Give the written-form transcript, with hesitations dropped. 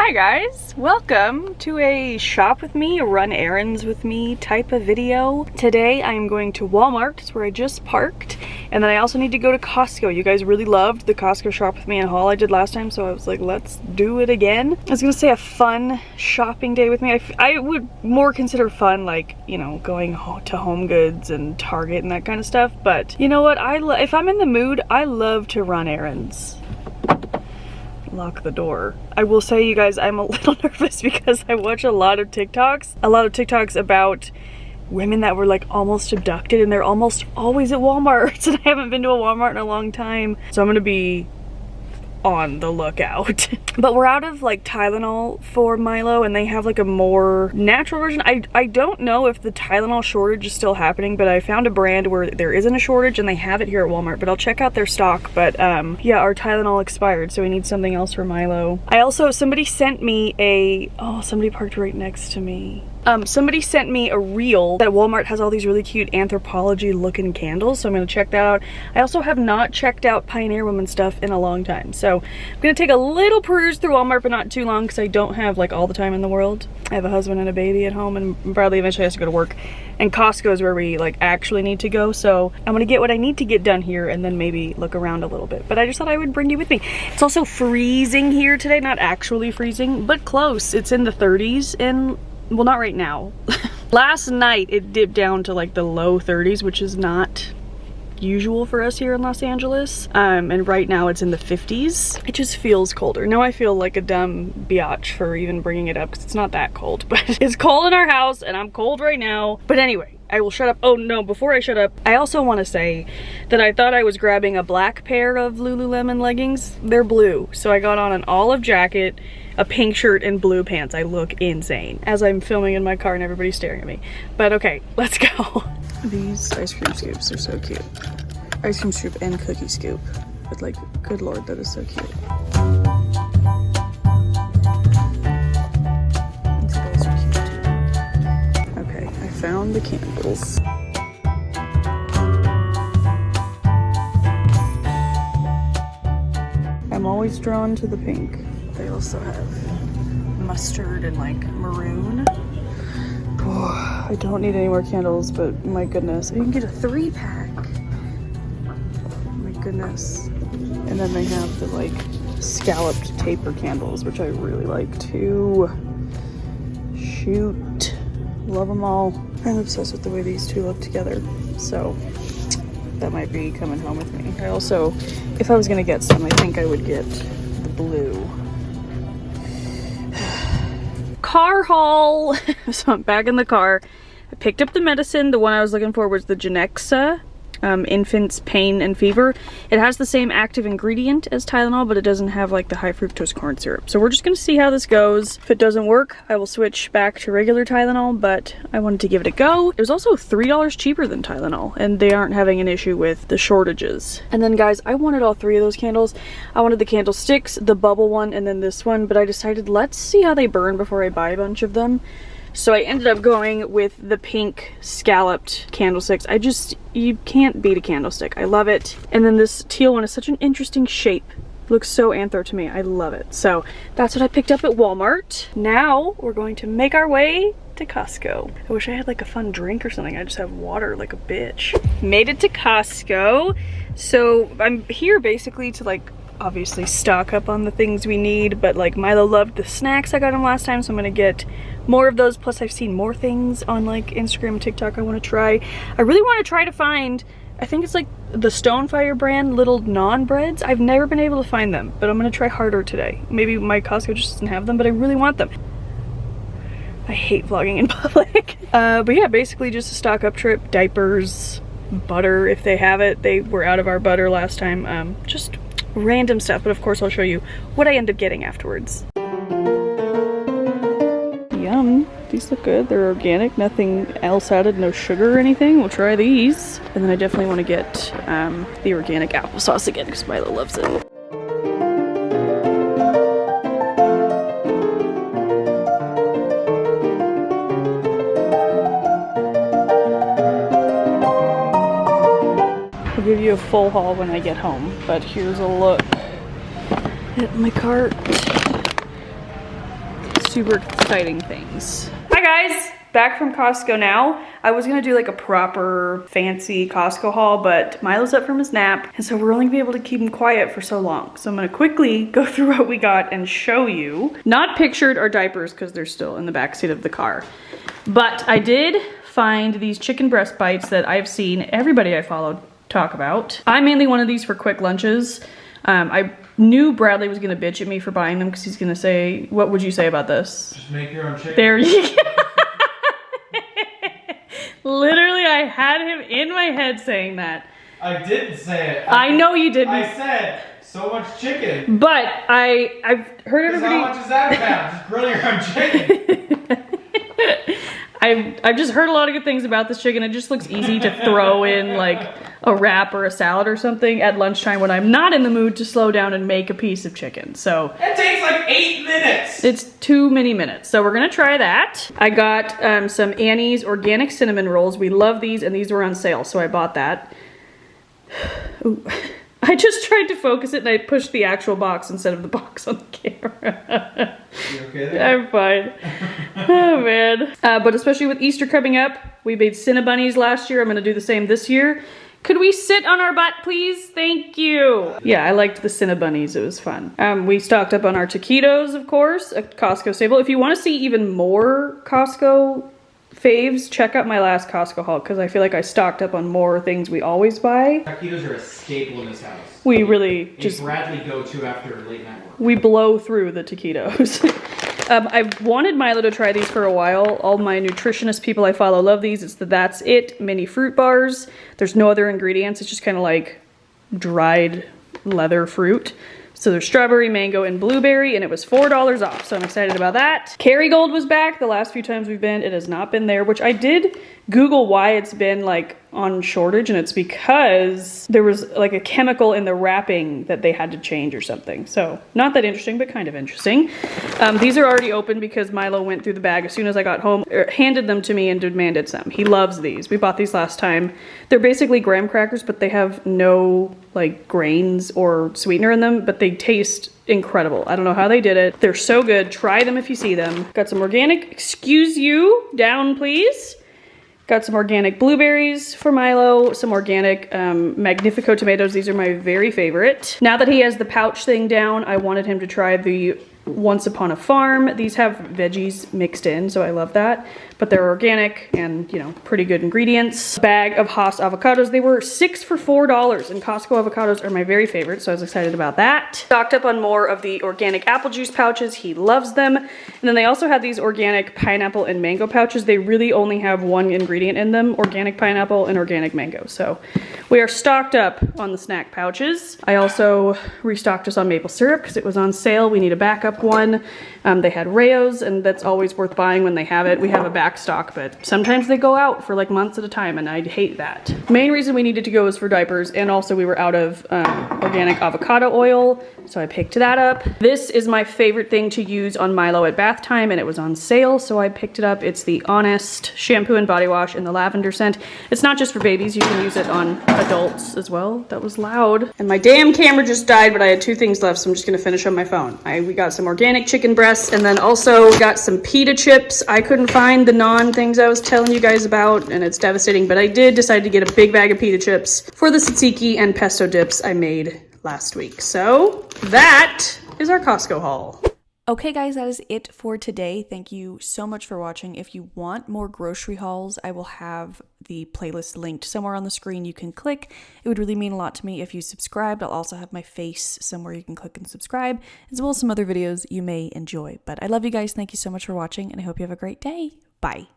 Hi guys, welcome to a shop with me, a run errands with me type of video. Today I am going to Walmart, it's where I just parked, and then I also need to go to Costco. You guys really loved the Costco shop with me and haul I did last time, so I was like, let's do it again. I was gonna say a fun shopping day with me. I would more consider fun like, you know, going to Home Goods and Target and that kind of stuff, but you know what, if I'm in the mood, I love to run errands. Lock the door. I will say, you guys, I'm a little nervous because I watch a lot of TikToks about women that were like almost abducted, and they're almost always at Walmart, and I haven't been to a Walmart in a long time, so I'm gonna be on the lookout. But we're out of like Tylenol for Milo, and they have like a more natural version. I don't know if the Tylenol shortage is still happening, but I found a brand where there isn't a shortage and they have it here at Walmart, but I'll check out their stock. But yeah, our Tylenol expired, so we need something else for Milo. Somebody sent me somebody parked right next to me. Somebody sent me a reel that Walmart has all these really cute Anthropologie looking candles, so I'm gonna check that out. I also have not checked out Pioneer Woman stuff in a long time, so I'm gonna take a little peruse through Walmart, but not too long because I don't have like all the time in the world. I have a husband and a baby at home, and Bradley eventually has to go to work, and Costco is where we like actually need to go, so I'm gonna get what I need to get done here and then maybe look around a little bit. But I just thought I would bring you with me. It's also freezing here today, not actually freezing, but close. It's in the 30s, and well, not right now. Last night it dipped down to like the low 30s, which is not usual for us here in Los Angeles. And right now it's in the 50s. It just feels colder. Now I feel like a dumb biatch for even bringing it up because it's not that cold, but it's cold in our house and I'm cold right now. But anyway, I will shut up. Oh no, before I shut up, I also want to say that I thought I was grabbing a black pair of Lululemon leggings. They're blue. So I got on an olive jacket, a pink shirt, and blue pants. I look insane as I'm filming in my car and everybody's staring at me. But okay, let's go. These ice cream scoops are so cute. Ice cream scoop and cookie scoop. But like, good lord, that is so cute. These guys are cute too. Okay, I found the candles. I'm always drawn to the pink. They also have mustard and like maroon. Oh, I don't need any more candles, but my goodness, you can get a 3-pack. My goodness. And then they have the like scalloped taper candles, which I really like too. Shoot, love them all. I'm obsessed with the way these two look together, so that might be coming home with me. I also, if I was gonna get some, I think I would get the blue. Car haul. So I'm back in the car. I picked up the medicine. The one I was looking for was the Genexa infant's pain and fever. It has the same active ingredient as Tylenol, but it doesn't have like the high fructose corn syrup. So we're just gonna see how this goes. If it doesn't work, I will switch back to regular Tylenol, but I wanted to give it a go. It was also $3 cheaper than Tylenol, and they aren't having an issue with the shortages. And then guys, I wanted all 3 of those candles. I wanted the candlesticks, the bubble one, and then this one, but I decided let's see how they burn before I buy a bunch of them. So I ended up going with the pink scalloped candlesticks. You can't beat a candlestick. I love it. And then this teal one is such an interesting shape. Looks so anthro to me. I love it. So that's what I picked up at Walmart. Now we're going to make our way to Costco. I wish I had like a fun drink or something. I just have water like a bitch. Made it to Costco. So I'm here basically to like obviously stock up on the things we need, but like Milo loved the snacks I got him last time, so I'm gonna get more of those. Plus I've seen more things on like Instagram and TikTok I want to try. I really want to try to find, I think it's like the Stonefire brand little naan breads. I've never been able to find them, but I'm gonna try harder today. Maybe my Costco just doesn't have them, but I really want them. I hate vlogging in public. But yeah, basically just a stock up trip. Diapers, butter if they have it. They were out of our butter last time. Just random stuff, but of course I'll show you what I end up getting afterwards. Yum, these look good. They're organic, nothing else added, no sugar or anything. We'll try these. And then I definitely want to get the organic applesauce again because Milo loves it. I'll give you a full haul when I get home, but here's a look at my cart. super exciting things. Hi guys, back from Costco now. I was gonna do like a proper fancy Costco haul, but Milo's up from his nap, and so we're only gonna be able to keep him quiet for so long. So I'm gonna quickly go through what we got and show you. Not pictured are diapers because they're still in the backseat of the car. But I did find these chicken breast bites that I've seen everybody I followed talk about. I'm mainly one of these for quick lunches. I knew Bradley was gonna bitch at me for buying them because he's gonna say, what would you say about this? Just make your own chicken. There you go. Literally, I had him in my head saying that. I didn't say it. I know you didn't. I said, so much chicken. But I've heard everybody... How much is that about? Just grill your own chicken. I've just heard a lot of good things about this chicken. It just looks easy to throw in like a wrap or a salad or something at lunchtime when I'm not in the mood to slow down and make a piece of chicken. So it takes like 8 minutes. It's too many minutes. So we're gonna try that. I got some Annie's organic cinnamon rolls. We love these, and these were on sale, so I bought that. Ooh. I just tried to focus it and I pushed the actual box instead of the box on the camera. You okay there? I'm fine. Oh man. But especially with Easter coming up, we made Cinnabunnies last year. I'm gonna do the same this year. Could we sit on our butt, please? Thank you. Yeah, I liked the Cinnabunnies. It was fun. We stocked up on our taquitos, of course, a Costco staple. If you want to see even more Costco faves, check out my last Costco haul because I feel like I stocked up on more things we always buy. Taquitos are a staple in this house. We really just... Bradley go-to after late night work. We blow through the taquitos. I've wanted Milo to try these for a while. All my nutritionist people I follow love these. It's the That's It mini fruit bars. There's no other ingredients. It's just kind of like dried leather fruit. So there's strawberry, mango, and blueberry, and it was $4 off, so I'm excited about that. Kerrygold was back. The last few times we've been, it has not been there, which I did Google why it's been like on shortage, and it's because there was like a chemical in the wrapping that they had to change or something. So not that interesting, but kind of interesting. These are already open because Milo went through the bag as soon as I got home, handed them to me and demanded some. He loves these. We bought these last time. They're basically graham crackers, but they have no like grains or sweetener in them, but they taste incredible. I don't know how they did it. They're so good. Try them if you see them. Got some organic, excuse you, down please. Got some organic blueberries for Milo, some organic Magnifico tomatoes. These are my very favorite. Now that he has the pouch thing down, I wanted him to try the Once Upon a Farm. These have veggies mixed in, so I love that. But they're organic and, you know, pretty good ingredients. Bag of Haas avocados. They were 6 for $4, and Costco avocados are my very favorite, so I was excited about that. Stocked up on more of the organic apple juice pouches. He loves them. And then they also had these organic pineapple and mango pouches. They really only have one ingredient in them, organic pineapple and organic mango. So we are stocked up on the snack pouches. I also restocked us on maple syrup because it was on sale. We need a backup one. They had Rayo's, and that's always worth buying when they have it. We have a back stock, but sometimes they go out for like months at a time, and I hate that. Main reason we needed to go was for diapers, and also we were out of organic avocado oil, so I picked that up. This is my favorite thing to use on Milo at bath time, and it was on sale, so I picked it up. It's the Honest shampoo and body wash in the lavender scent. It's not just for babies, you can use it on adults as well. That was loud. And my damn camera just died, but I had 2 things left, so I'm just gonna finish on my phone. We got some organic chicken breasts, and then also got some pita chips. I couldn't find the non-things I was telling you guys about, and it's devastating, but I did decide to get a big bag of pita chips for the tzatziki and pesto dips I made last week. So that is our Costco haul. Okay guys, that is it for today. Thank you so much for watching. If you want more grocery hauls, I will have the playlist linked somewhere on the screen you can click. It would really mean a lot to me if you subscribed. I'll also have my face somewhere you can click and subscribe, as well as some other videos you may enjoy. But I love you guys. Thank you so much for watching, and I hope you have a great day. Bye.